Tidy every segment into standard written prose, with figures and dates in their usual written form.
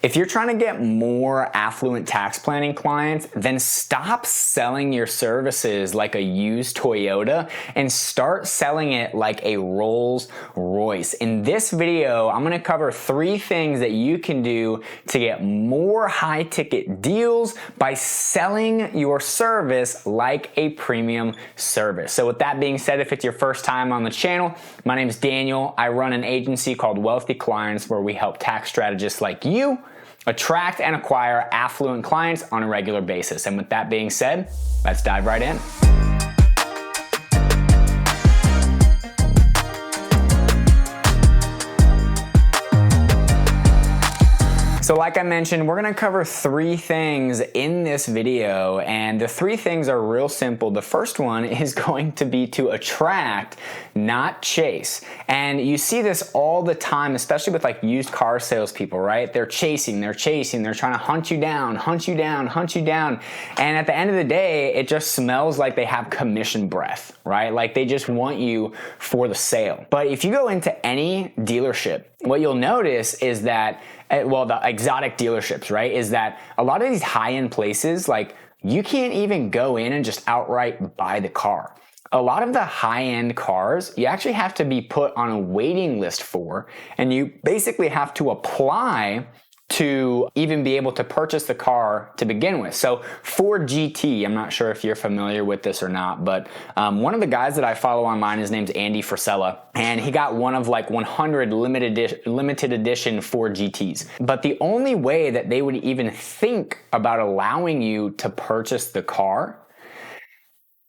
If you're trying to get more affluent tax planning clients, then stop selling your services like a used Toyota and start selling it like a Rolls Royce. In this video, I'm going to cover 3 things that you can do to get more high ticket deals by selling your service like a premium service. So with that being said, if it's your first time on the channel, my name is Daniel. I run an agency called Wealthy Clients where we help tax strategists like you attract and acquire affluent clients on a regular basis. And with that being said, let's dive right in. So like I mentioned, we're gonna cover 3 things in this video, and the 3 things are real simple. The first one is going to be to attract, not chase. And you see this all the time, especially with like used car salespeople, right? They're chasing, they're trying to hunt you down. And at the end of the day, it just smells like they have commission breath, right? Like they just want you for the sale. But if you go into any dealership, what you'll notice is that, well, the exotic dealerships, right, is that a lot of these high-end places, like you can't even go in and just outright buy the car. A lot of the high-end cars, you actually have to be put on a waiting list for, and you basically have to apply to even be able to purchase the car to begin with. So Ford GT, I'm not sure if you're familiar with this or not, but one of the guys that I follow online, his name's Andy Frisella, and he got one of like 100 limited edition Ford GTs. But the only way that they would even think about allowing you to purchase the car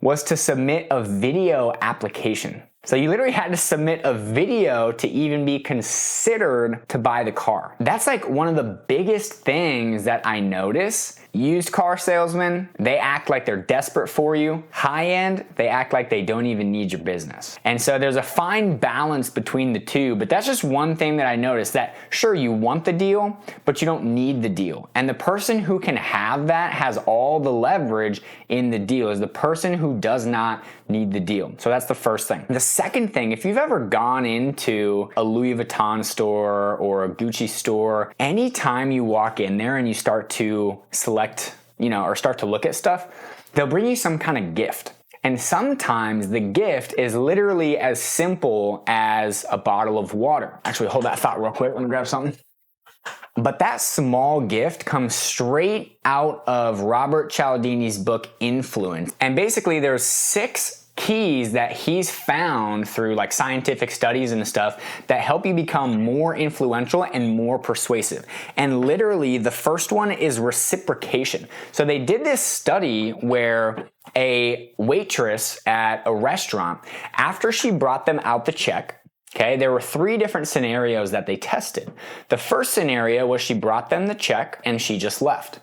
was to submit a video application. So you literally had to submit a video to even be considered to buy the car. That's like one of the biggest things that I notice. Used car salesmen, they act like they're desperate for you. High end, they act like they don't even need your business. And so there's a fine balance between the two, but that's just one thing that I noticed, that sure, you want the deal, but you don't need the deal. And the person who can have that has all the leverage in the deal, is the person who does not need the deal. So that's the first thing. The second thing, if you've ever gone into a Louis Vuitton store or a Gucci store, anytime you walk in there and you start to select, or start to look at stuff, they'll bring you some kind of gift. And sometimes the gift is literally as simple as a bottle of water. Actually, hold that thought real quick. Let me grab something. But that small gift comes straight out of Robert Cialdini's book, Influence. And basically there's 6 keys that he's found through like scientific studies and stuff that help you become more influential and more persuasive. And literally the first one is reciprocation. So they did this study where a waitress at a restaurant, after she brought them out the check, okay, there were 3 different scenarios that they tested. The first scenario was she brought them the check and she just left.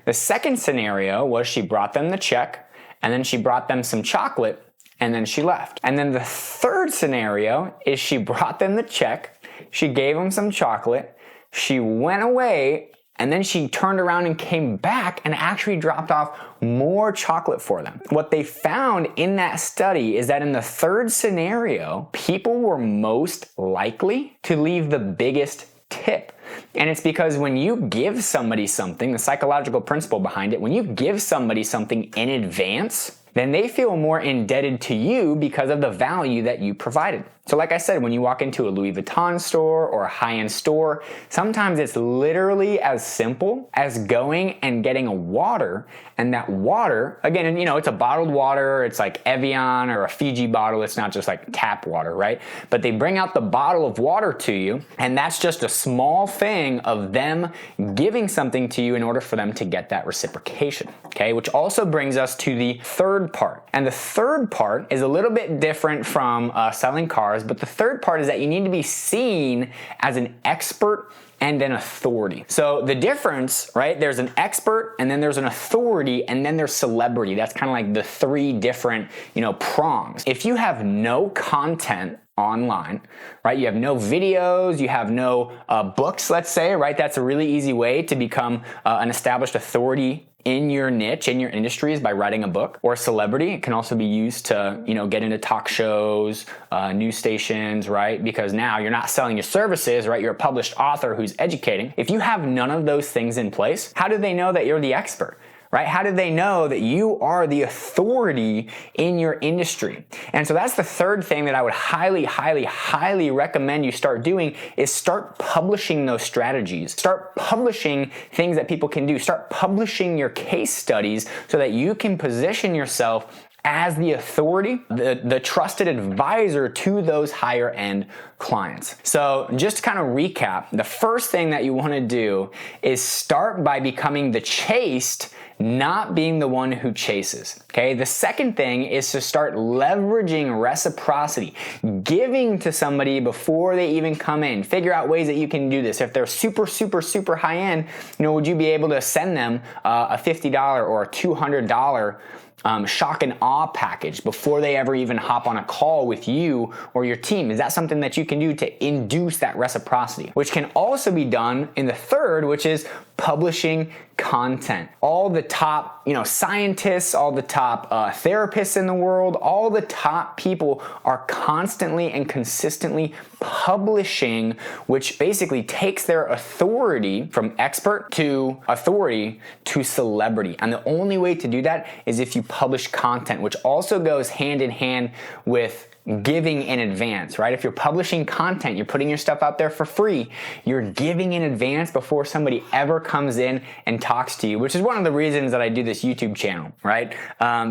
The second scenario was she brought them the check and then she brought them some chocolate and then she left. And then the third scenario is she brought them the check, she gave them some chocolate, she went away, and then she turned around and came back and actually dropped off more chocolate for them. What they found in that study is that in the third scenario, people were most likely to leave the biggest tip. And it's because when you give somebody something, the psychological principle behind it, when you give somebody something in advance, then they feel more indebted to you because of the value that you provided. So like I said, when you walk into a Louis Vuitton store or a high-end store, sometimes it's literally as simple as going and getting a water, and that water, again, it's a bottled water, it's like Evian or a Fiji bottle, it's not just like tap water, right? But they bring out the bottle of water to you, and that's just a small thing of them giving something to you in order for them to get that reciprocation, okay? Which also brings us to the third part. And the third part is a little bit different from selling cars, but the third part is that you need to be seen as an expert and an authority. So the difference, right, there's an expert and then there's an authority and then there's celebrity. That's kind of like the 3 different, prongs. If you have no content online, right? You have no videos, you have no books, let's say, right? That's a really easy way to become an established authority in your niche, in your industries, by writing a book. Or a celebrity. It can also be used to, get into talk shows, news stations, right? Because now you're not selling your services, right? You're a published author who's educating. If you have none of those things in place, how do they know that you're the expert? Right? How do they know that you are the authority in your industry? And so that's the third thing that I would highly, highly, highly recommend you start doing, is start publishing those strategies. Start publishing things that people can do. Start publishing your case studies so that you can position yourself as the authority, the trusted advisor to those higher end clients. So just to kind of recap, the first thing that you want to do is start by becoming the chased, not being the one who chases. Okay. The second thing is to start leveraging reciprocity, giving to somebody before they even come in. Figure out ways that you can do this. If they're super, super, super high end, would you be able to send them a $50 or a $200 shock and awe package before they ever even hop on a call with you or your team? Is that something that you can do to induce that reciprocity? Which can also be done in the third, which is publishing content. All the top, scientists, all the top therapists in the world, all the top people are constantly and consistently publishing, which basically takes their authority from expert to authority to celebrity. And the only way to do that is if you publish content, which also goes hand in hand with giving in advance, right? If you're publishing content, you're putting your stuff out there for free, you're giving in advance before somebody ever comes in and talks to you, which is one of the reasons that I do this YouTube channel, right?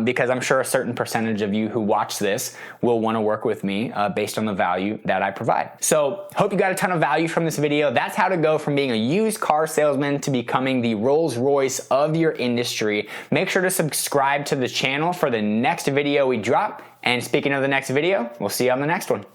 Because I'm sure a certain percentage of you who watch this will want to work with me based on the value that I provide. So hope you got a ton of value from this video. That's how to go from being a used car salesman to becoming the Rolls Royce of your industry. Make sure to subscribe to the channel for the next video we drop. And speaking of the next video, we'll see you on the next one.